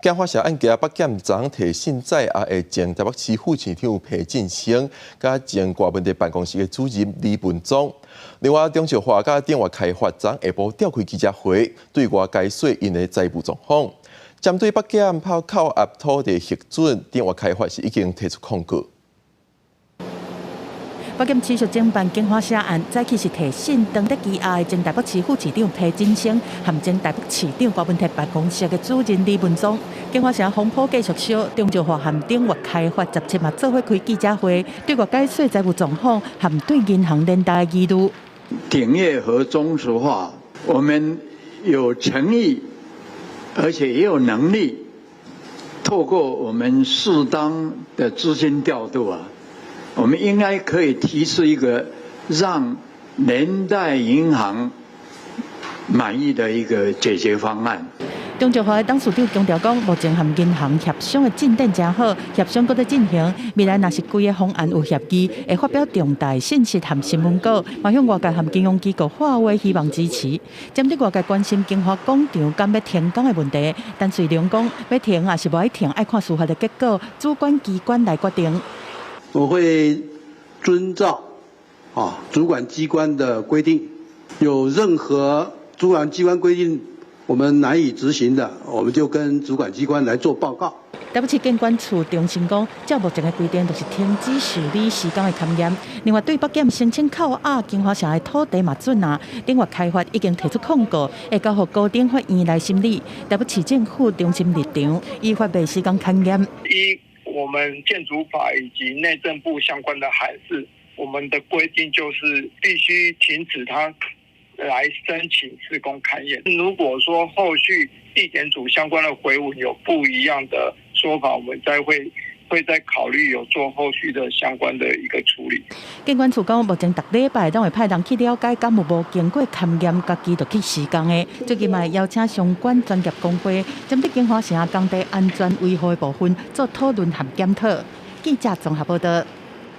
警方社案件北检昨提讯在下的前台北市副市长裴进生，甲前国问题办公室的主任李文忠。另外，中石化甲电话开发昨下晡召开记者会，对外解说因的财务状况。针对北检抛扣押土地核准，电话开发是已经提出控告。 北检持续侦办警方涉案，早起是提讯当在羁押的前台北市副市长裴进生，和前台北市长国问题办公室的主任李文忠。警方社风波继续烧，中石化和电话开发17日做伙开记者会，对外解说财务状况和对银行连带的疑虑。鼎业和中石化，我们有诚意，而且也有能力，透过我们适当的资金调度啊。 我们应该可以提出一个让连带银行满意的一个解决方案。中石化的董事长强调讲，目前和银行协商的进展真好，协商搁在进行。未来若是规个方案有协议，会发表重大信息和新闻稿，嘛向外界和金融机构化话，希望支持。针对外界关心金华广场敢要停工的问题，但随良讲要停还是无爱停，爱看司法的结果，主管机关来决定。 我会遵照主管机关的规定，有任何主管机关规定我们难以执行的，我们就跟主管机关来做报告。台北市监管处重申讲，照目前的规定，就是停止受理施工的勘验。另外，对北检申请扣押金华城的土地嘛准啊，电话开发已经提出控告，会交予高等法院来审理。台北市政府中心立场，依法备施工勘验。我们建筑法以及内政部相关的函释，我们的规定就是必须停止它来申请施工勘验。如果说后续地检署相关的回文有不一样的说法，我们会再考虑有做后续的相关的一个处理。监管处讲，目前逐礼拜都会派人去了解，敢有无经过勘验，家己就去施工的。最近嘛邀请相关专业工会，针对金华城工地安全维护的部分做讨论和检讨。记者综合报道。